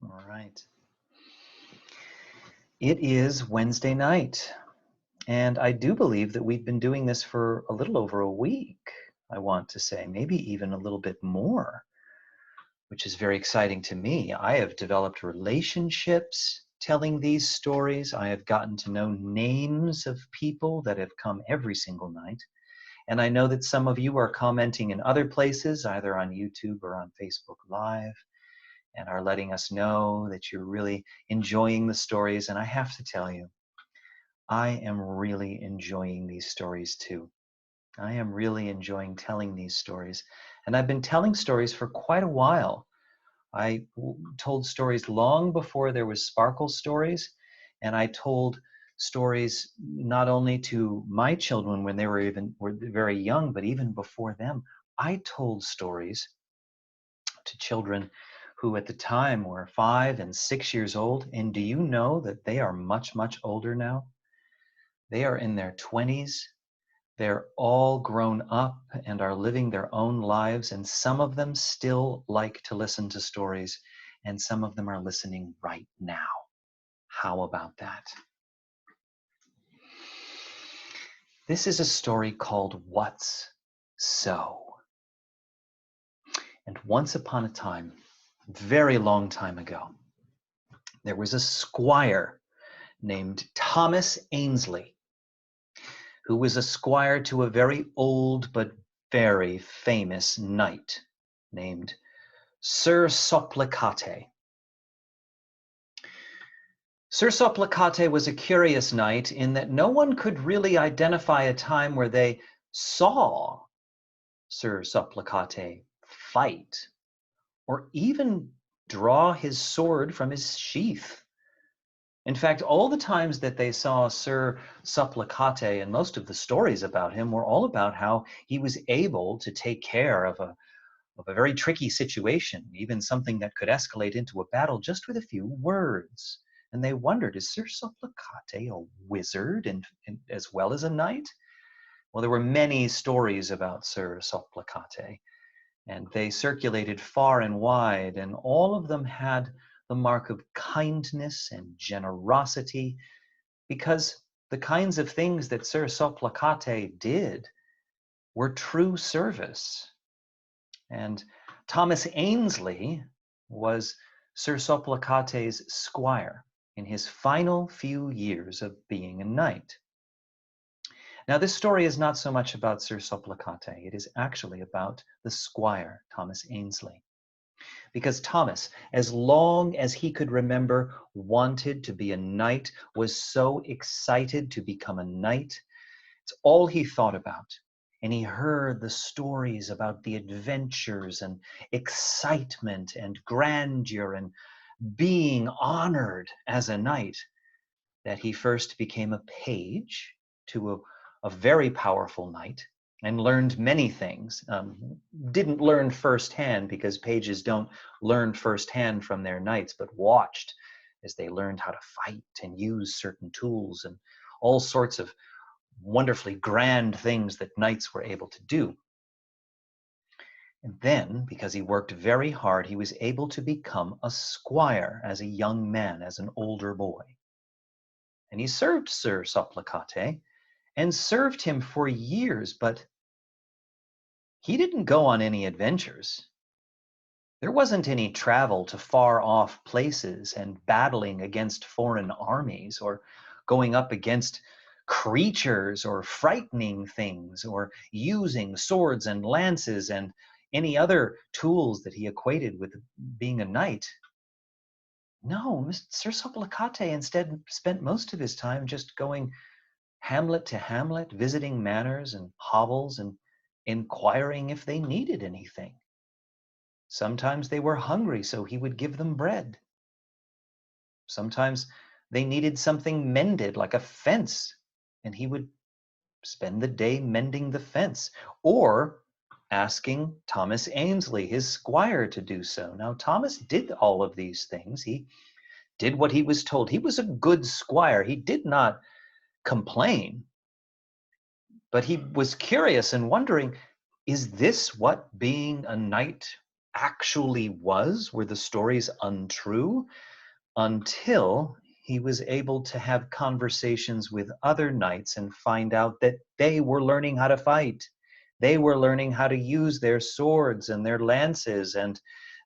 All right. It is Wednesday night, and I do believe that we've been doing this for a little over a week, I want to say, maybe even a little bit more, which is very exciting to me. I have developed relationships telling these stories. I have gotten to know names of people that have come every single night. And I know that some of you are commenting in other places, either on YouTube or on Facebook Live, and are letting us know that you're really enjoying the stories. And I have to tell you, I am really enjoying these stories too. I am really enjoying telling these stories. And I've been telling stories for quite a while. I told stories long before there was Sparkle Stories, and I told stories not only to my children when they were very young, but even before them. I told stories to children who at the time were 5 and 6 years old. And do you know that they are much, much older now? They are in their 20s. They're all grown up and are living their own lives, and some of them still like to listen to stories, and some of them are listening right now. How about that? This is a story called What's So? And once upon a time, very long time ago, there was a squire named Thomas Ainsley, who was a squire to a very old but very famous knight named Sir Supplicate. Sir Supplicate was a curious knight in that no one could really identify a time where they saw Sir Supplicate fight or even draw his sword from his sheath. In fact, all the times that they saw Sir Supplicate, and most of the stories about him were all about how he was able to take care of a very tricky situation, even something that could escalate into a battle just with a few words. And they wondered, is Sir Supplicate a wizard and as well as a knight? Well, there were many stories about Sir Supplicate, and they circulated far and wide, and all of them had the mark of kindness and generosity, because the kinds of things that Sir Supplicate did were true service. And Thomas Ainsley was Sir Supplicate's squire in his final few years of being a knight. Now, this story is not so much about Sir Supplicate. It is actually about the squire, Thomas Ainsley. Because Thomas, as long as he could remember, wanted to be a knight, was so excited to become a knight. It's all he thought about. And he heard the stories about the adventures and excitement and grandeur and being honored as a knight, that he first became a page to a very powerful knight and learned many things. Didn't learn firsthand, because pages don't learn firsthand from their knights, but watched as they learned how to fight and use certain tools and all sorts of wonderfully grand things that knights were able to do. And then, because he worked very hard, he was able to become a squire as a young man, as an older boy. And he served Sir Supplicate and served him for years, but he didn't go on any adventures. There wasn't any travel to far off places and battling against foreign armies or going up against creatures or frightening things or using swords and lances and any other tools that he equated with being a knight. No, Sir Supplicate instead spent most of his time just going hamlet to hamlet, visiting manors and hovels and inquiring if they needed anything. Sometimes they were hungry, so he would give them bread. Sometimes they needed something mended, like a fence, and he would spend the day mending the fence, or asking Thomas Ainsley, his squire, to do so. Now, Thomas did all of these things. He did what he was told. He was a good squire. He did not complain, but he was curious and wondering, is this what being a knight actually was? Were the stories untrue? Until he was able to have conversations with other knights and find out that they were learning how to fight. They were learning how to use their swords and their lances, and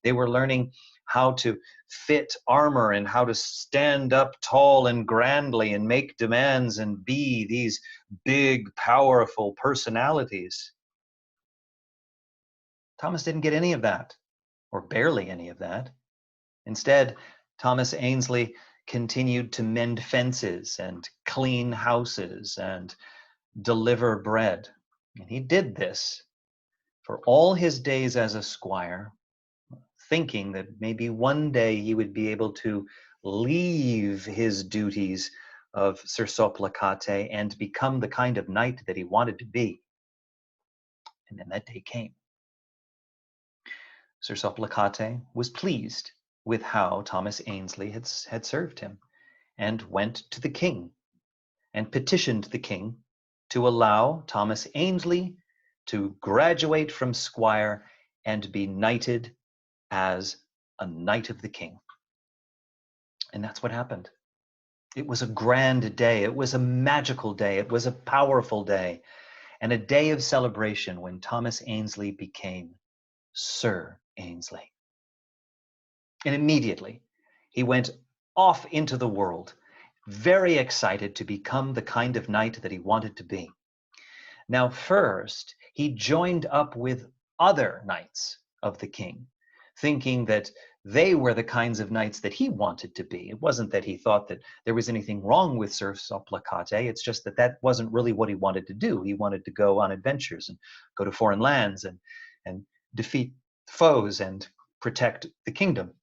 they were learning how to fit armor and how to stand up tall and grandly and make demands and be these big, powerful personalities. Thomas didn't get any of that, or barely any of that. Instead, Thomas Ainsley continued to mend fences and clean houses and deliver bread. And he did this for all his days as a squire, thinking that maybe one day he would be able to leave his duties of Sir Soplacate and become the kind of knight that he wanted to be. And then that day came. Sir Soplacate was pleased with how Thomas Ainsley had served him, and went to the king and petitioned the king to allow Thomas Ainsley to graduate from squire and be knighted as a knight of the king. And that's what happened. It was a grand day. It was a magical day. It was a powerful day, and a day of celebration when Thomas Ainsley became Sir Ainsley. And immediately he went off into the world, very excited to become the kind of knight that he wanted to be. Now, first, he joined up with other knights of the king, thinking that they were the kinds of knights that he wanted to be. It wasn't that he thought that there was anything wrong with Sir Soplacate. It's just that that wasn't really what he wanted to do. He wanted to go on adventures and go to foreign lands and defeat foes and protect the kingdom.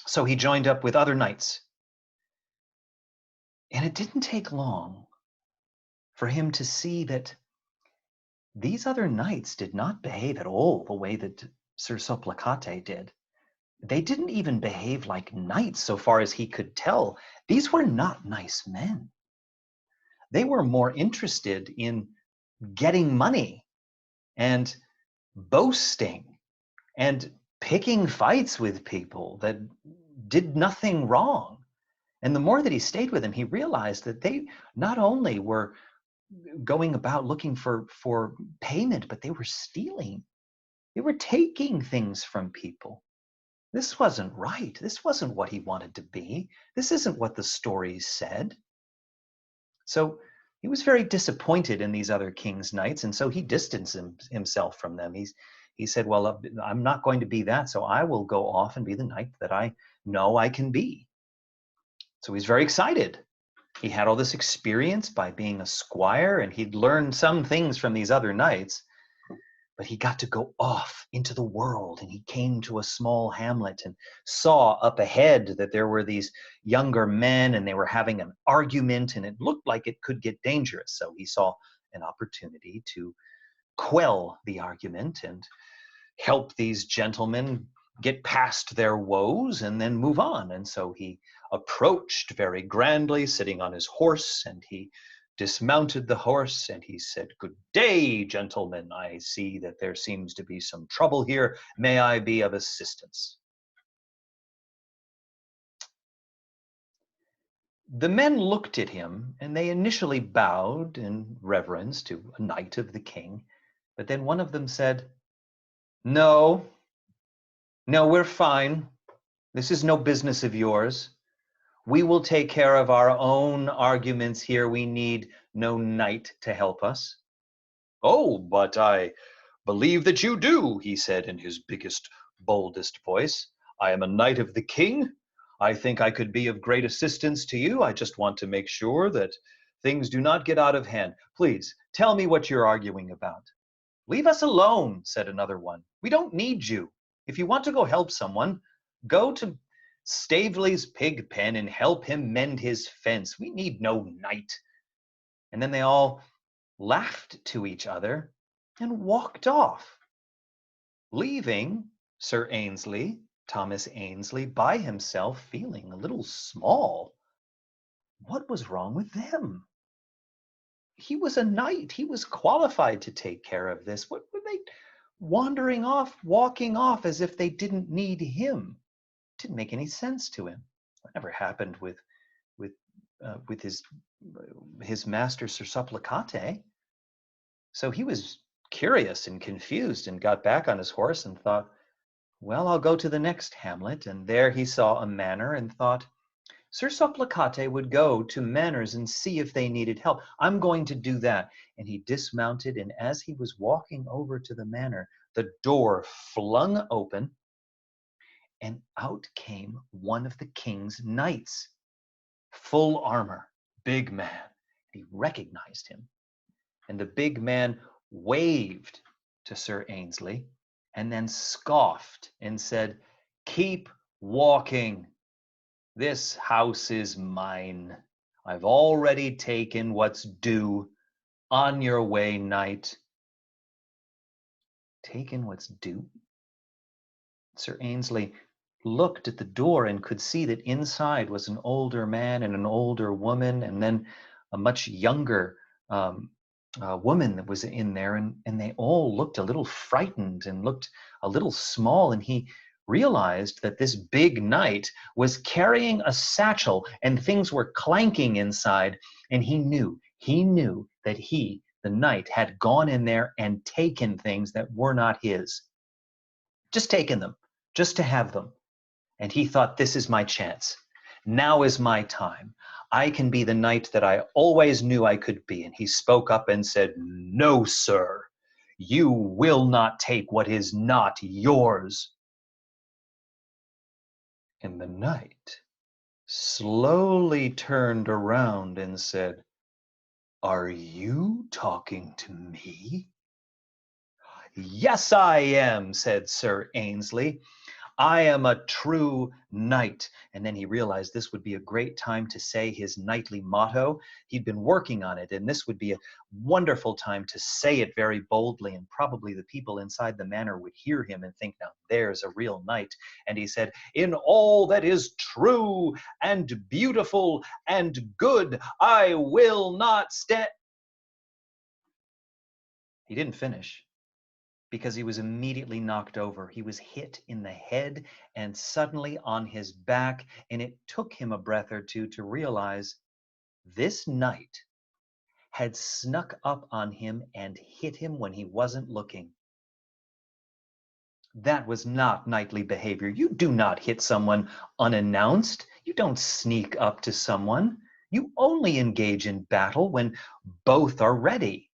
So he joined up with other knights. And it didn't take long for him to see that these other knights did not behave at all the way that Sir Soplacate did. They didn't even behave like knights so far as he could tell. These were not nice men. They were more interested in getting money and boasting and picking fights with people that did nothing wrong. And the more that he stayed with them, he realized that they not only were going about looking for payment, but they were stealing. They were taking things from people. This wasn't right. This wasn't what he wanted to be. This isn't what the stories said. So he was very disappointed in these other king's knights, and so he distanced himself from them. He said, well, I'm not going to be that, so I will go off and be the knight that I know I can be. So he's very excited. He had all this experience by being a squire, and he'd learned some things from these other knights, but he got to go off into the world, and he came to a small hamlet and saw up ahead that there were these younger men, and they were having an argument, and it looked like it could get dangerous. So he saw an opportunity to quell the argument and help these gentlemen get past their woes and then move on. And so he approached very grandly, sitting on his horse, and he dismounted the horse, and he said, "Good day, gentlemen. I see that there seems to be some trouble here. May I be of assistance?" The men looked at him, and they initially bowed in reverence to a knight of the king. But then one of them said, No, we're fine. This is no business of yours. We will take care of our own arguments here. We need no knight to help us. "Oh, but I believe that you do," he said in his biggest, boldest voice. "I am a knight of the king. I think I could be of great assistance to you. I just want to make sure that things do not get out of hand. Please, tell me what you're arguing about." "Leave us alone," said another one. "We don't need you. If you want to go help someone, go to Stavely's pig pen and help him mend his fence. We need no knight." And then they all laughed to each other and walked off, leaving Sir Ainsley, Thomas Ainsley, by himself, feeling a little small. What was wrong with them? He was a knight. He was qualified to take care of this. wandering off, walking off as if they didn't need him. Didn't make any sense to him. That never happened with with his master Sir Supplicate. So he was curious and confused and got back on his horse and thought, well, I'll go to the next hamlet. And there he saw a manor and thought, Sir Supplicate would go to manors and see if they needed help. I'm going to do that. And he dismounted, and as he was walking over to the manor, the door flung open, and out came one of the king's knights, full armor, big man. He recognized him. And the big man waved to Sir Ainsley and then scoffed and said, keep walking. This house is mine. I've already taken what's due. On your way, knight. Taken what's due? Sir Ainsley looked at the door and could see that inside was an older man and an older woman, and then a much younger woman that was in there, and they all looked a little frightened and looked a little small, and he realized that this big knight was carrying a satchel and things were clanking inside, and he knew that he, the knight, had gone in there and taken things that were not his. Just taken them, just to have them. And he thought, this is my chance. Now is my time. I can be the knight that I always knew I could be. And he spoke up and said, no, sir, you will not take what is not yours. And the knight slowly turned around and said, are you talking to me? Yes, I am, said Sir Ainsley. I am a true knight. And then he realized this would be a great time to say his knightly motto. He'd been working on it, and this would be a wonderful time to say it very boldly, and probably the people inside the manor would hear him and think, now there's a real knight. And he said, in all that is true and beautiful and good, I will not stand. He didn't finish, because he was immediately knocked over. He was hit in the head and suddenly on his back, and it took him a breath or two to realize this knight had snuck up on him and hit him when he wasn't looking. That was not knightly behavior. You do not hit someone unannounced. You don't sneak up to someone. You only engage in battle when both are ready.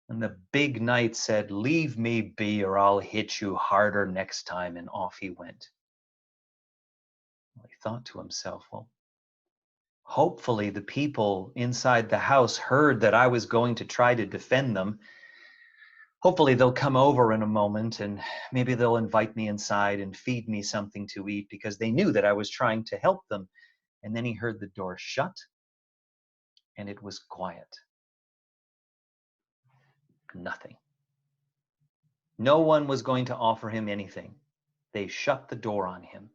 And the big knight said, leave me be or I'll hit you harder next time. And off he went. Well, he thought to himself, well, hopefully the people inside the house heard that I was going to try to defend them. Hopefully they'll come over in a moment and maybe they'll invite me inside and feed me something to eat, because they knew that I was trying to help them. And then he heard the door shut and it was quiet. Nothing. No one was going to offer him anything. They shut the door on him.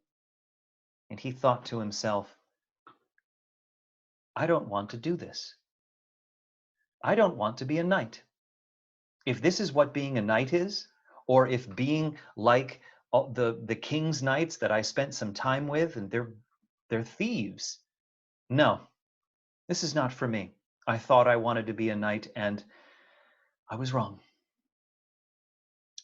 And he thought to himself, I don't want to do this. I don't want to be a knight. If this is what being a knight is, or if being like the king's knights that I spent some time with, and they're thieves. No, this is not for me. I thought I wanted to be a knight, and I was wrong.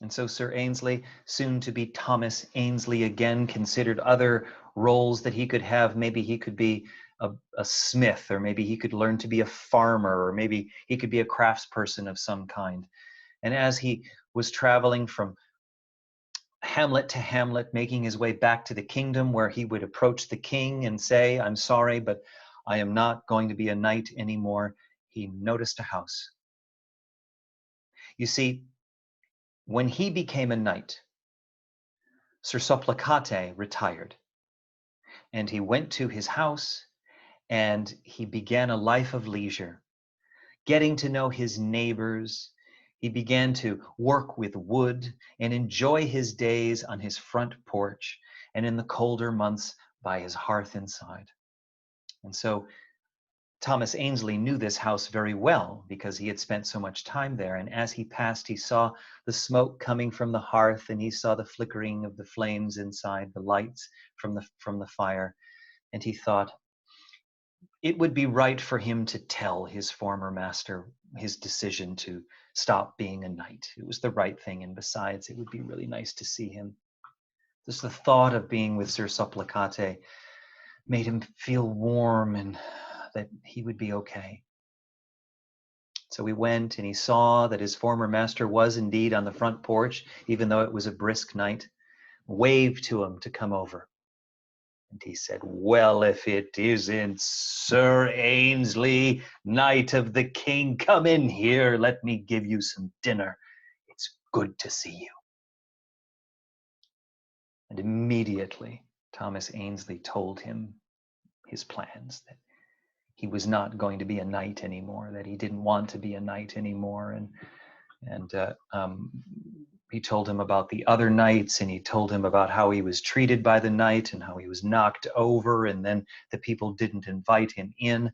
And so Sir Ainsley, soon to be Thomas Ainsley again, considered other roles that he could have. Maybe he could be a smith, or maybe he could learn to be a farmer, or maybe he could be a craftsperson of some kind. And as he was traveling from hamlet to hamlet, making his way back to the kingdom, where he would approach the king and say, I'm sorry, but I am not going to be a knight anymore, he noticed a house. You see, when he became a knight, Sir Supplicate retired, and he went to his house and he began a life of leisure, getting to know his neighbors. He began to work with wood and enjoy his days on his front porch, and in the colder months by his hearth inside. And so Thomas Ainsley knew this house very well because he had spent so much time there. And as he passed, he saw the smoke coming from the hearth, and he saw the flickering of the flames inside, the lights from the fire. And he thought it would be right for him to tell his former master his decision to stop being a knight. It was the right thing. And besides, it would be really nice to see him. Just the thought of being with Sir Supplicate made him feel warm and that he would be okay. So he went and he saw that his former master was indeed on the front porch, even though it was a brisk night, waved to him to come over. And he said, "Well, if it isn't Sir Ainsley, Knight of the King, come in here. Let me give you some dinner. It's good to see you." And immediately, Thomas Ainsley told him his plans, that he was not going to be a knight anymore, that he didn't want to be a knight anymore. And he told him about the other knights, and he told him about how he was treated by the knight and how he was knocked over, and then the people didn't invite him in.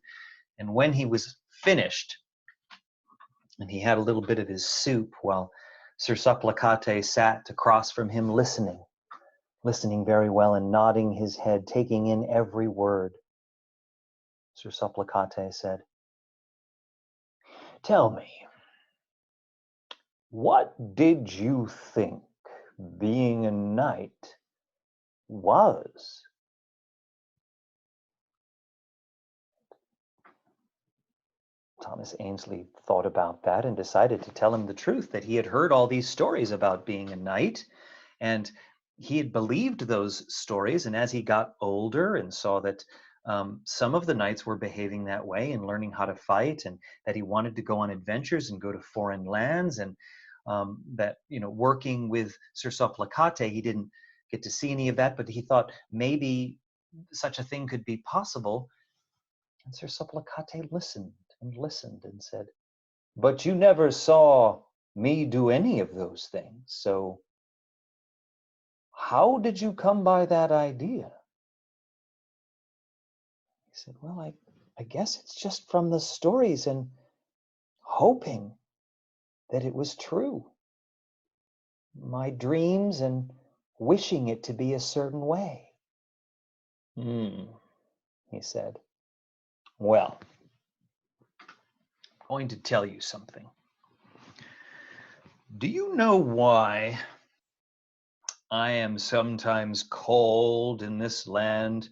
And when he was finished, and he had a little bit of his soup, while Sir Supplicate sat across from him listening very well and nodding his head, taking in every word, Sir Supplicate said, "Tell me, what did you think being a knight was?" Thomas Ainsley thought about that and decided to tell him the truth, that he had heard all these stories about being a knight, and he had believed those stories. And as he got older and saw that some of the knights were behaving that way and learning how to fight, and that he wanted to go on adventures and go to foreign lands, and that, working with Sir Supplicate, he didn't get to see any of that, but he thought maybe such a thing could be possible. And Sir Supplicate listened and said, "But you never saw me do any of those things, so how did you come by that idea?" He said, "Well, I guess it's just from the stories and hoping that it was true. My dreams and wishing it to be a certain way." He said. "Well, I'm going to tell you something. Do you know why I am sometimes called in this land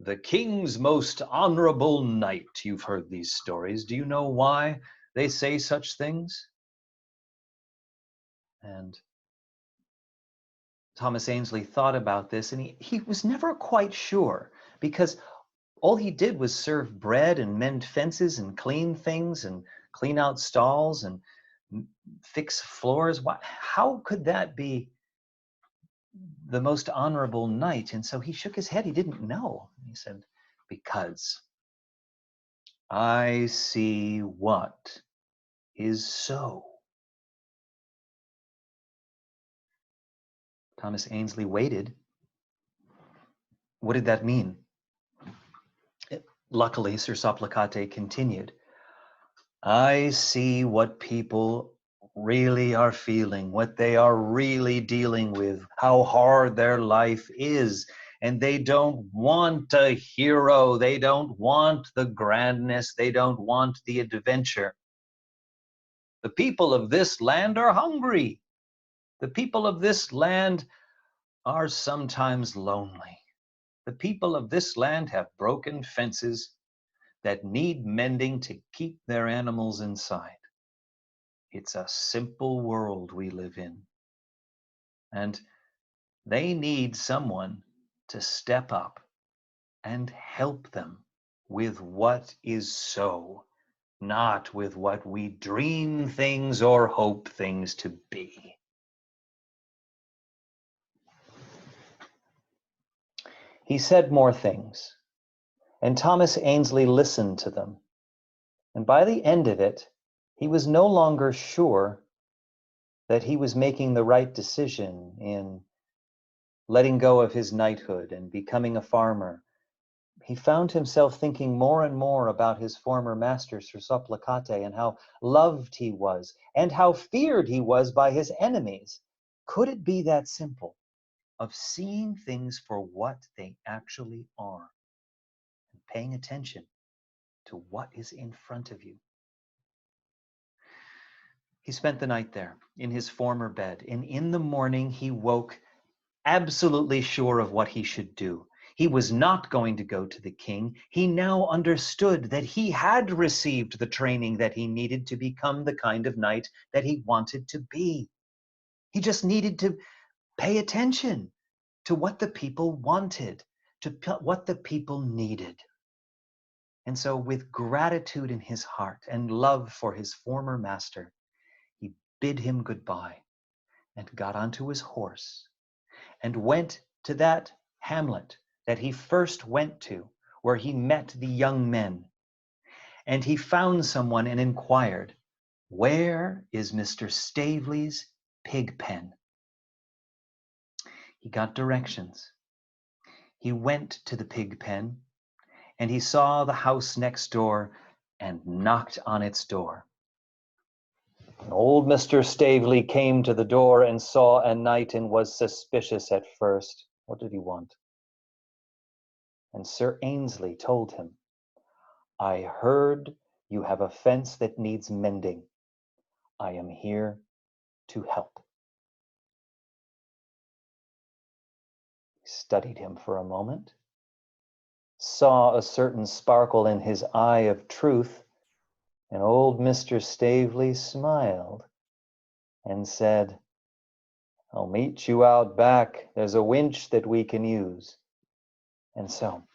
the king's most honorable knight?" You've heard these stories. Do you know why they say such things? And Thomas Ainsley thought about this, and he was never quite sure, because all he did was serve bread and mend fences and clean things and clean out stalls and fix floors. How could that be the most honorable knight? And so he shook his head. He didn't know. He said, "Because I see what is so." Thomas Ainsley waited. What did that mean? Luckily, Sir Supplicate continued, "I see what people really are feeling, what they are really dealing with, how hard their life is. And they don't want a hero. They don't want the grandness. They don't want the adventure. The people of this land are hungry. The people of this land are sometimes lonely. The people of this land have broken fences that need mending to keep their animals inside. It's a simple world we live in. And they need someone to step up and help them with what is so, not with what we dream things or hope things to be." He said more things, and Thomas Ainsley listened to them. And by the end of it, he was no longer sure that he was making the right decision in letting go of his knighthood and becoming a farmer. he found himself thinking more and more about his former master, Sir Soplacate, and how loved he was, and how feared he was by his enemies. Could it be that simple, of seeing things for what they actually are, and paying attention to what is in front of you? He spent the night there, in his former bed, and in the morning he woke absolutely sure of what he should do. He was not going to go to the king. He now understood that he had received the training that he needed to become the kind of knight that he wanted to be. He just needed to pay attention to what the people wanted, to what the people needed. And so, with gratitude in his heart and love for his former master, he bid him goodbye and got onto his horse and went to that hamlet that he first went to, where he met the young men. And he found someone and inquired, "Where is Mr. Staveley's pig pen?" He got directions. He went to the pig pen, and he saw the house next door and knocked on its door. Old Mr. Staveley came to the door and saw a knight and was suspicious at first. What did he want? And Sir Ainsley told him, "I heard you have a fence that needs mending. I am here to help." He studied him for a moment, saw a certain sparkle in his eye of truth, and old Mr. Staveley smiled and said, "I'll meet you out back. There's a winch that we can use." And so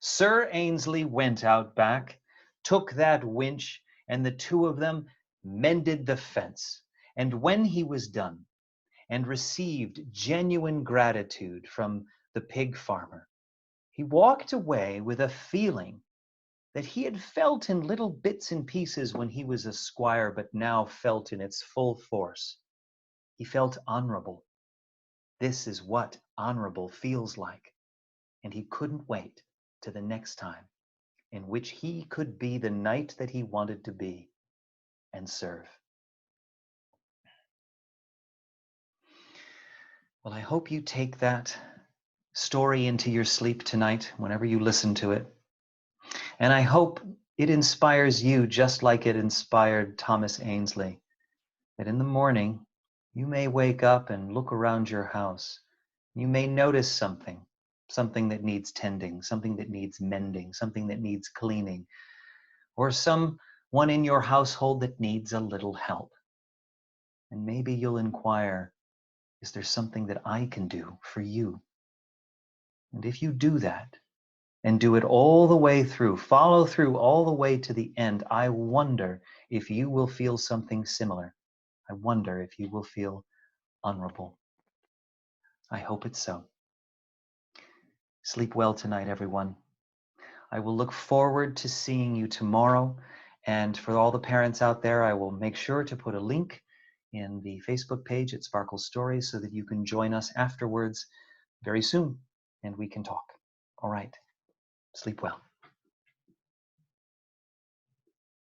Sir Ainsley went out back, took that winch, and the two of them mended the fence. And when he was done and received genuine gratitude from the pig farmer, he walked away with a feeling that he had felt in little bits and pieces when he was a squire, but now felt in its full force. He felt honorable. This is what honorable feels like. And he couldn't wait to the next time in which he could be the knight that he wanted to be and serve. Well, I hope you take that story into your sleep tonight whenever you listen to it. And I hope it inspires you just like it inspired Thomas Ainsley, that in the morning you may wake up and look around your house. You may notice something that needs tending, something that needs mending, something that needs cleaning, or someone in your household that needs a little help. And maybe you'll inquire, is there something that I can do for you? And if you do that, and do it all the way through, follow through all the way to the end, I wonder if you will feel something similar. I wonder if you will feel honorable. I hope it's so. Sleep well tonight, everyone. I will look forward to seeing you tomorrow. And for all the parents out there, I will make sure to put a link in the Facebook page at Sparkle Stories so that you can join us afterwards very soon and we can talk. All right. Sleep well.